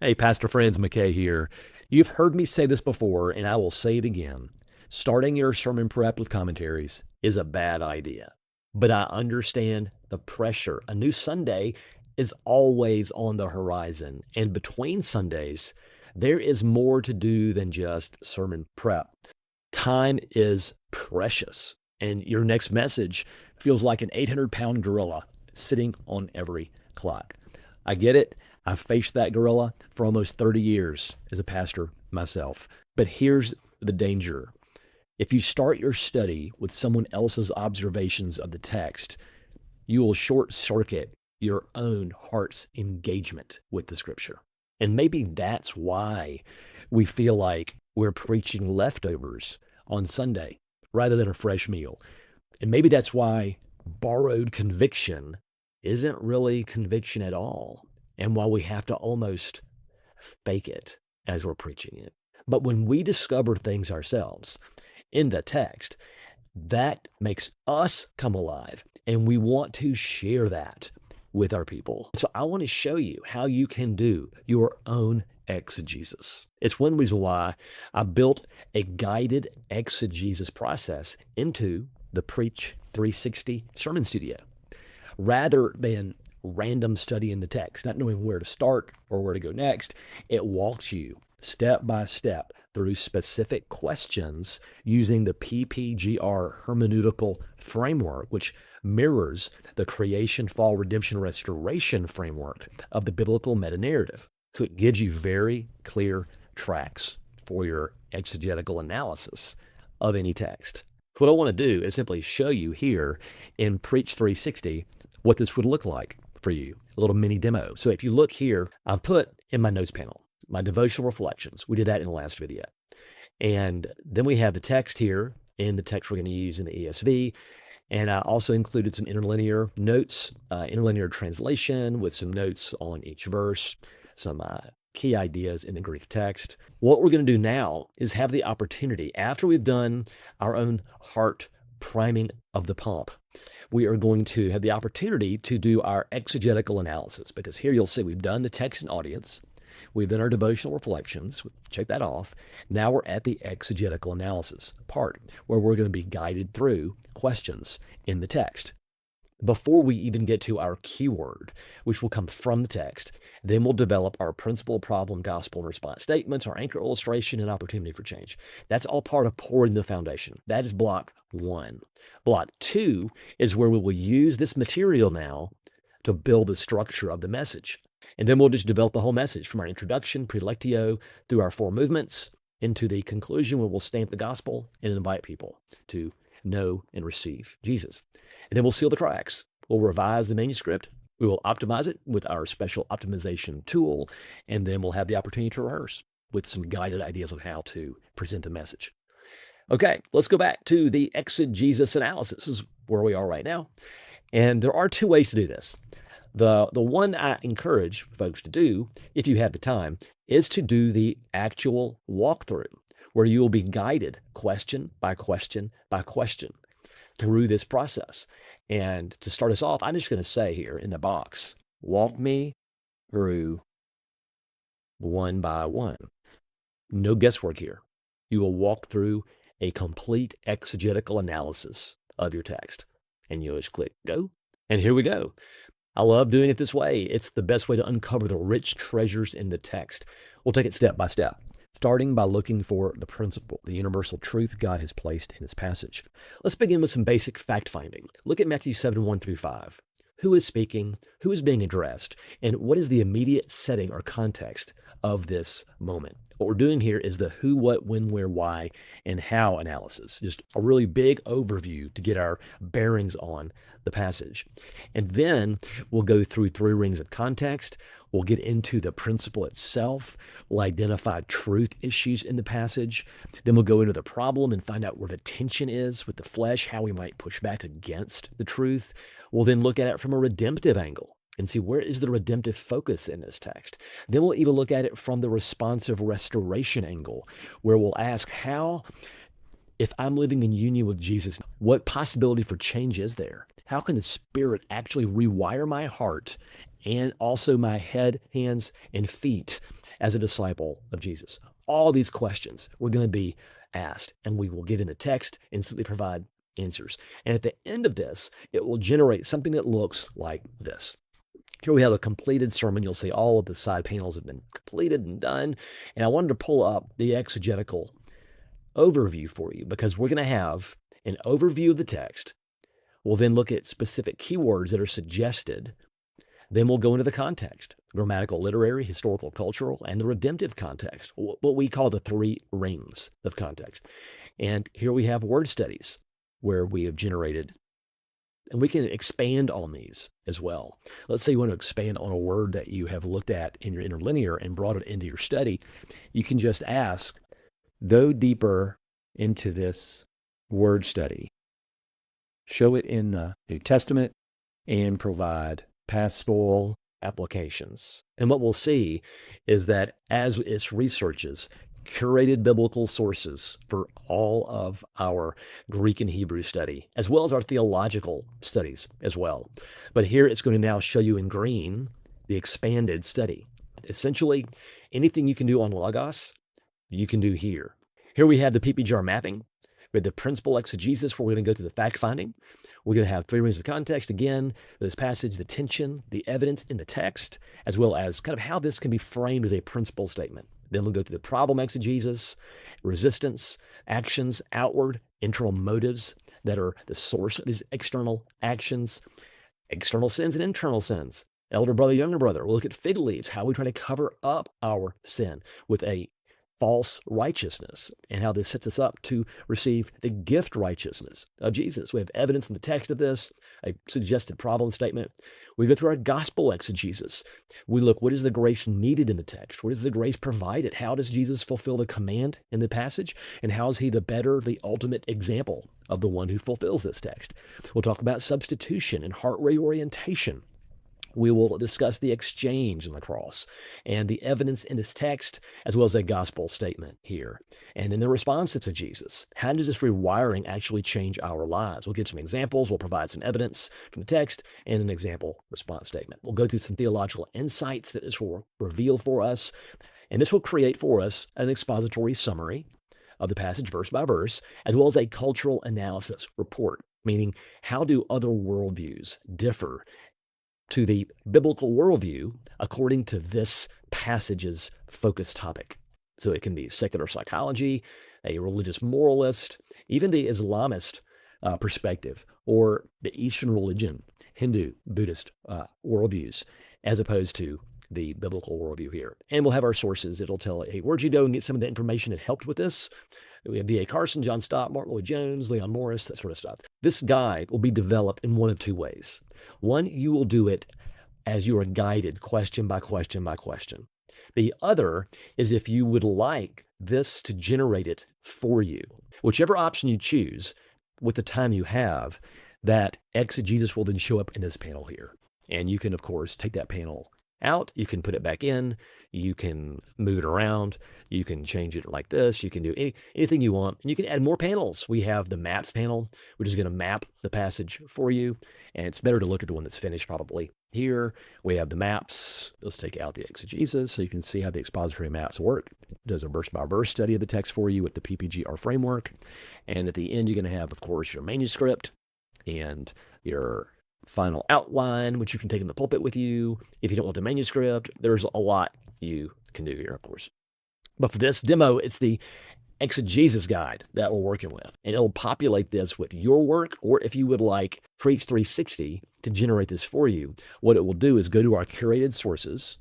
Hey, Pastor Friends, McKay here. You've heard me say this before, and I will say it again. Starting your sermon prep with commentaries is a bad idea. But I understand the pressure. A new Sunday is always on the horizon. And between Sundays, there is more to do than just sermon prep. Time is precious, and your next message feels like an 800-pound gorilla sitting on every clock. I get it. I've faced that gorilla for almost 30 years as a pastor myself. But here's the danger. If you start your study with someone else's observations of the text, you will short circuit your own heart's engagement with the scripture. And maybe that's why we feel like we're preaching leftovers on Sunday rather than a fresh meal. And maybe that's why borrowed conviction isn't really conviction at all, and why we have to almost fake it as we're preaching it. But when we discover things ourselves in the text, that makes us come alive, and we want to share that with our people. So I want to show you how you can do your own exegesis. It's one reason why I built a guided exegesis process into the Preach 360 Sermon Studio. Rather than random study in the text, not knowing where to start or where to go next, it walks you step by step through specific questions using the PPGR hermeneutical framework, which mirrors the creation, fall, redemption, restoration framework of the biblical meta-narrative. So it gives you very clear tracks for your exegetical analysis of any text. What I want to do is simply show you here in Preach 360 what this would look like for you, a little mini demo. So if you look here, I've put in my notes panel my devotional reflections. We did that in the last video. And then we have the text here in the text we're going to use in the ESV. And I also included some interlinear notes, interlinear translation with some notes on each verse, some key ideas in the Greek text. What we're going to do now is have the opportunity, after we've done our own heart priming of the pump, we are going to have the opportunity to do our exegetical analysis, because here you'll see we've done the text and audience. We've done our devotional reflections. Check that off. Now we're at the exegetical analysis part, where we're going to be guided through questions in the text. Before we even get to our keyword, which will come from the text, then we'll develop our principle, problem, gospel, and response statements, our anchor illustration, and opportunity for change. That's all part of pouring the foundation. That is block 1. Block 2 is where we will use this material now to build the structure of the message. And then we'll just develop the whole message from our introduction, prelectio, through our 4 movements, into the conclusion where we'll stamp the gospel and invite people to know and receive Jesus. And then we'll seal the cracks. We'll revise the manuscript. We will optimize it with our special optimization tool. And then we'll have the opportunity to rehearse with some guided ideas of how to present the message. Okay, let's go back to the exegesis analysis. This is where we are right now. And there are 2 ways to do this. The one I encourage folks to do, if you have the time, is to do the actual walkthrough, where you will be guided question by question by question through this process. And to start us off, I'm just going to say here in the box, walk me through one by one. No guesswork here. You will walk through a complete exegetical analysis of your text. And you'll just click go. And here we go. I love doing it this way. It's the best way to uncover the rich treasures in the text. We'll take it step by step, starting by looking for the principle, the universal truth God has placed in this passage. Let's begin with some basic fact-finding. Look at Matthew 7, 1 through 5. Who is speaking? Who is being addressed? And what is the immediate setting or context of this moment? What we're doing here is the who, what, when, where, why, and how analysis. Just a really big overview to get our bearings on the passage. And then we'll go through 3 rings of context. We'll get into the principle itself. We'll identify truth issues in the passage. Then we'll go into the problem and find out where the tension is with the flesh, how we might push back against the truth. We'll then look at it from a redemptive angle and see where is the redemptive focus in this text. Then we'll even look at it from the responsive restoration angle, where we'll ask how, if I'm living in union with Jesus, what possibility for change is there? How can the Spirit actually rewire my heart and also my head, hands, and feet as a disciple of Jesus? All these questions we're going to be asked, and we will get in the text and simply provide answers. And at the end of this, it will generate something that looks like this. Here we have a completed sermon. You'll see all of the side panels have been completed and done. And I wanted to pull up the exegetical overview for you because we're going to have an overview of the text. We'll then look at specific keywords that are suggested. Then we'll go into the context: grammatical, literary, historical, cultural, and the redemptive context, what we call the three rings of context. And here we have word studies where we have generated, and we can expand on these as well. Let's say you want to expand on a word that you have looked at in your interlinear and brought it into your study. You can just ask, go deeper into this word study. Show it in the New Testament and provide pastoral applications. And what we'll see is that as it researches curated biblical sources for all of our Greek and Hebrew study, as well as our theological studies as well. But here it's going to now show you in green the expanded study. Essentially, anything you can do on Logos, you can do here. Here we have the PPGR mapping. We have the principal exegesis, where we're going to go through the fact finding. We're going to have three rings of context. Again, this passage, the tension, the evidence in the text, as well as kind of how this can be framed as a principal statement. Then we'll go through the problem exegesis, resistance, actions, outward, internal motives that are the source of these external actions, external sins and internal sins. Elder brother, younger brother. We'll look at fig leaves, how we try to cover up our sin with a false righteousness, and how this sets us up to receive the gift righteousness of Jesus. We have evidence in the text of this, a suggested problem statement. We go through our gospel exegesis. We look, what is the grace needed in the text? What is the grace provided? How does Jesus fulfill the command in the passage? And how is he the ultimate example of the one who fulfills this text? We'll talk about substitution and heart reorientation. We will discuss the exchange on the cross and the evidence in this text, as well as a gospel statement here. And then the responses to Jesus. How does this rewiring actually change our lives? We'll get some examples. We'll provide some evidence from the text and an example response statement. We'll go through some theological insights that this will reveal for us. And this will create for us an expository summary of the passage verse by verse, as well as a cultural analysis report, meaning how do other worldviews differ to the biblical worldview according to this passage's focus topic. So it can be secular psychology, a religious moralist, even the Islamist perspective, or the Eastern religion, Hindu, Buddhist worldviews, as opposed to the biblical worldview here. And we'll have our sources. It'll tell, hey, where'd you go and get some of the information that helped with this? We have D.A. Carson, John Stott, Martin Lloyd-Jones, Leon Morris, that sort of stuff. This guide will be developed in one of two ways. One, you will do it as you are guided question by question by question. The other is if you would like this to generate it for you. Whichever option you choose, with the time you have, that exegesis will then show up in this panel here. And you can, of course, take that panel out, you can put it back in, you can move it around, you can change it like this, you can do anything you want, and you can add more panels. We have the maps panel, which is going to map the passage for you, and it's better to look at the one that's finished probably here. We have the maps. Let's take out the exegesis so you can see how the expository maps work. It does a verse-by-verse study of the text for you with the PPGR framework, and at the end you're going to have, of course, your manuscript and your final outline, which you can take in the pulpit with you. If you don't want the manuscript, there's a lot you can do here, of course. But for this demo, it's the exegesis guide that we're working with. And it'll populate this with your work, or if you would like Preach 360 to generate this for you, what it will do is go to our curated sources,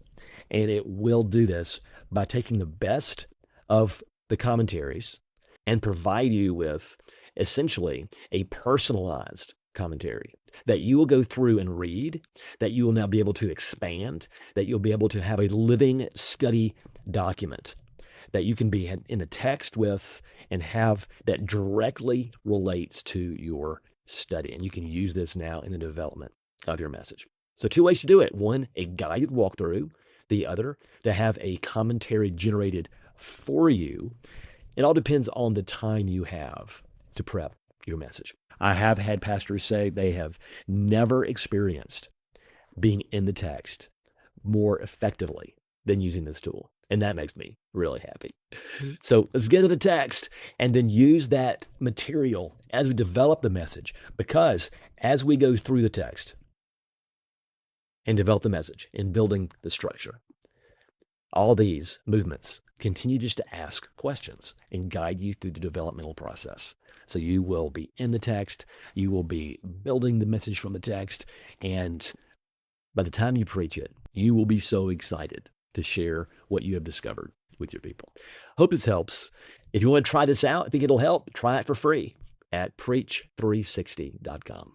and it will do this by taking the best of the commentaries and provide you with essentially a personalized commentary that you will go through and read, that you will now be able to expand, that you'll be able to have a living study document that you can be in the text with and have that directly relates to your study. And you can use this now in the development of your message. So two ways to do it. One, a guided walkthrough. The other, to have a commentary generated for you. It all depends on the time you have to prep your message. I have had pastors say they have never experienced being in the text more effectively than using this tool. And that makes me really happy. So let's get to the text and then use that material as we develop the message. Because as we go through the text and develop the message in building the structure, all these movements continue just to ask questions and guide you through the developmental process. So you will be in the text, you will be building the message from the text, and by the time you preach it, you will be so excited to share what you have discovered with your people. Hope this helps. If you want to try this out, I think it'll help. Try it for free at preach360.com.